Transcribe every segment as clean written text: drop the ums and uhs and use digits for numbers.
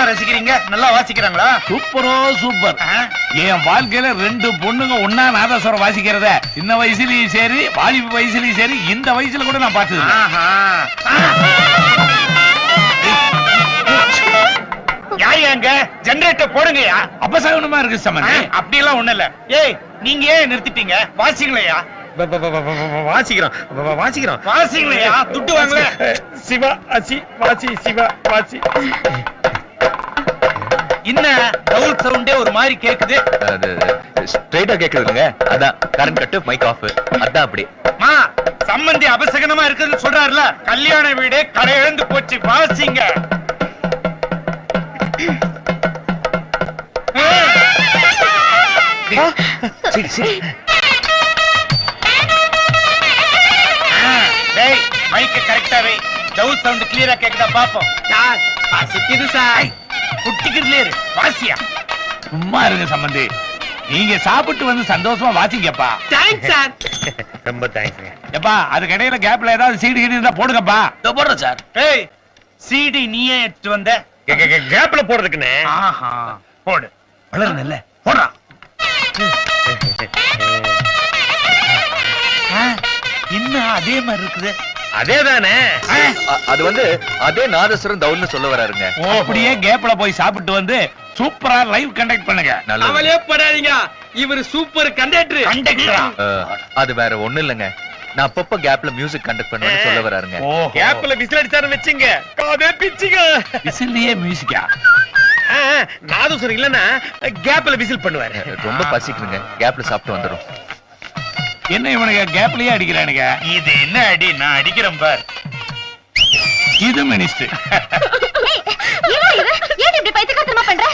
ரசிக்கிறீங்க? நல்லா வாசிக்கிறாங்களா? சூப்பரோ சூப்பர். என் வாழ்க்கையில 2 பொண்ணுங்க ஒன்னா நாதஸ்வரம் வாசிக்கிறத சின்ன வயசுலயும் சரி வாலிப வயசுலயும் சரி இந்த வயசுல கூட நான் பார்த்தது. யாருங்க ஜெனரேட்டர் போடுங்கயா. அபசகனமா இருக்கு சம்பந்தி. அப்படி எல்லாம் ஒண்ணு இல்ல. ஏய் நீங்க ஏன் நிறுத்திட்டீங்க? வாசிங்களா? வாசிக்கிறோம் வாசிக்கிறோம் வாசிங்களா? துட்டு வாங்கல. சிவா அசி வாசி சிவா வாசி. என்ன டவுல் சவுண்டே ஒரு மாதிரி கேக்குது. அது ஸ்ட்ரைட்டா கேக்குதுங்க. அதான் கரண்ட் கட் மைக் ஆஃப். அதான் அப்படி. மா சம்பந்தி அபசகனமா இருக்குன்னு சொல்றாருல. கல்யாண வீடு கடை இழந்து போச்சு. வாசிங்க. சரி சரி. டேய் மைக்க கரெக்டா வை. டவுல் சவுண்ட் கிளியரா கேக்குதா பாப்போம். Sir வாசிக்குது sir. குட்டிக்கிறதுல இரு. வாசியா. சும்மா இருங்க சம்பந்தி. நீங்க சாப்பிட்டு வந்து சந்தோஷமா வாசிங்கப்பா. Thanks sir. ரொம்ப தேங்க்ஸ்ங்க. எப்பா அதுக்கு இடையில கேப்ல ஏதாவது சீடு கீடு இருந்தா போடுங்கப்பா. போடுறேன் சார். ஏய் சிடி நீயே எடுத்து வந்த? கேப்ல போடுறதுக்குன்னு. ஆஹா போடு. வளரல போடுறா. இன்னும் அதே மாதிரி இருக்குது. அதேதானே. அது வந்து அதே நாதஸ்வரம் தவுல்னு சொல்ல வராருங்க. அப்படியே கேப்ல போய் சாப்பிட்டு வந்து சூப்பரா லைவ் கண்டக்ட் பண்ணுங்க. அவளே படாதீங்க. இவர் சூப்பர் கண்டக்டர். கண்டக்டரா? அது வேற ஒண்ணு இல்லங்க. நான் அப்பப்ப கேப்ல மியூசிக் கண்டக்ட் பண்ணுவேன்னு சொல்ல வராருங்க. கேப்ல விசில் அடிச்சாரு வெச்சுங்க. காதே பிச்சுங்க. விசில்லையே மியூசிக்கா? நாதஸ்வரம் இல்லன்னா கேப்ல விசில் பண்ணுவாரு. ரொம்ப பசிக்குதுங்க. கேப்ல சாப்பிட்டு வந்துரும். என்ன இவனுங்க கேப்லயே அடிக்கிறானுங்க? இது என்ன அடி? நான் அடிக்கிறேன் பார். இது மினிஸ்டர். ஏன் இப்படி பைத்தியக்காரத்தனமா பண்ற?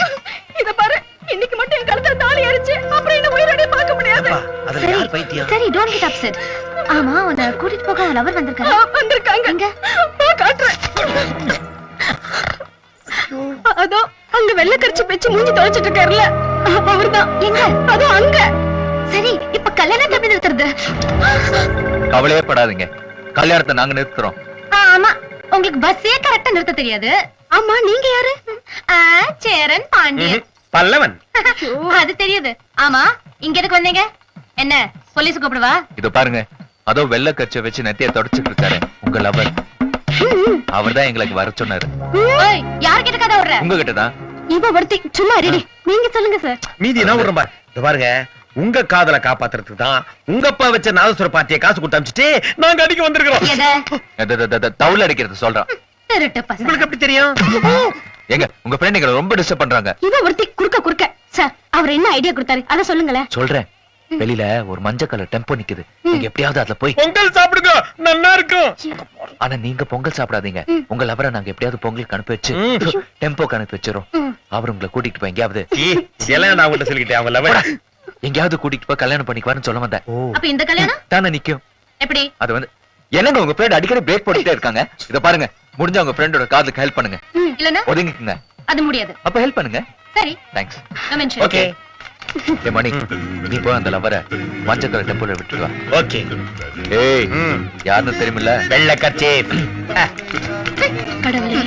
இத பாரு. இன்னைக்கு மட்டும் என் கழுத்துல தாலி அடிச்சு அப்புறம் என்ன உயிரோட பார்க்க முடியாது. அதுல யார் பைத்தியம்? சரி டோன்ட் கெட் அப்செட். ஆமா உன்னை கூட்டிட்டு போக அவன் லவர் வந்திருக்காங்க. இங்க காட்டுறேன். அதோ அங்க வெள்ளை கரிச்சு பெச்சு மூஞ்சி தொலைச்சிட்டு இருக்காருல்ல அவர்தான். எங்க? அதோ அங்க. சரி இப்ப கல்யாணத்தை எப்படி நிறுத்துறது? கவலையே படாதீங்க. கல்யாணத்தை நாங்க நிறுத்துறோம். ஆமா உங்களுக்கு பஸ்ஸே கரெக்டா நிறுத்த தெரியாது. ஆமா நீங்க யாரு? சேரன் பாண்டியன். பல்லவன். அது தெரியுது. ஆமா இங்க எதுக்கு வந்தீங்க? என்ன போலீஸ் கூப்பிடுவா? இதோ பாருங்க. அதோ வெள்ளை கச்சை வச்சு நெத்திய தொடச்சிட்டு இருக்காரு உங்க லவர். அவர்தான் எங்களுக்கு வர சொன்னாரு. யார்கிட்ட கதை விடுற? உங்ககிட்டதான். இப்ப வர்த்தி சும்மா ரெடி. நீங்க சொல்லுங்க சார். மீதி என்ன விடுறோம் பாரு. இதோ பாருங்க. உங்க காதலை காப்பாத்துறதுக்கு தான் உங்க அப்பா வச்ச நாதஸ்வர பாட்டியை காசு கொடுத்து அமிச்சிட்டு நாங்க அடிக்க வந்திருக்கிறோம். தவுல் அடிக்கிறது சொல்றான். திருட்டு பசங்க. உங்களுக்கு எப்படி தெரியும்? எங்க உங்க ஃப்ரெண்ட் எங்களை ரொம்ப டிஸ்டர்ப் பண்றாங்க. இவ ஒருத்தி குறுக்க சார் அவர் என்ன ஐடியா கொடுத்தாரு அத சொல்லுங்களேன். சொல்றேன். வெளியில ஒரு மஞ்சள் கலர் டெம்போ நிக்குது. நீங்க எப்படியாவது அதுல போய் பொங்கல் சாப்பிடுங்க. நல்லா இருக்கும். ஆனா நீங்க பொங்கல் சாப்பிடாதீங்க. உங்க லவரை நாங்க எப்படியாவது பொங்கலுக்கு அனுப்பி வச்சு டெம்போக்கு அனுப்பி வச்சிரும். அவர் உங்களை கூட்டிட்டு போய் எங்கேயாவது எல்லாம் நான் உங்கள்ட்ட சொல்லிக்கிட்டேன். அவங்க லவர் எங்கேயாவது கூட்டிட்டு போய் கல்யாணம் பண்ணிக்குவாருன்னு சொல்ல வந்தேன். அப்ப இந்த கல்யாணம் தானே நிக்கும். எப்படி? அது வந்து என்னங்க உங்க ஃப்ரெண்ட் அடிக்கடி பிரேக் போட்டுட்டே இருக்காங்க. இத பாருங்க. முடிஞ்சா உங்க ஃப்ரெண்டோட காதுக்கு ஹெல்ப் பண்ணுங்க. இல்லனா ஒதுங்கிக்குங்க. அது முடியாது. அப்ப ஹெல்ப் பண்ணுங்க. சரி தேங்க்ஸ். ஓகே. ஏ மணி நீ போய் அந்த லவரை மஞ்சள் கலர் டெம்போல விட்டுட்டு வா. ஓகே. ஏய் யாருன்னு தெரியுமில்ல? வெள்ளை கச்சே. கடவுளே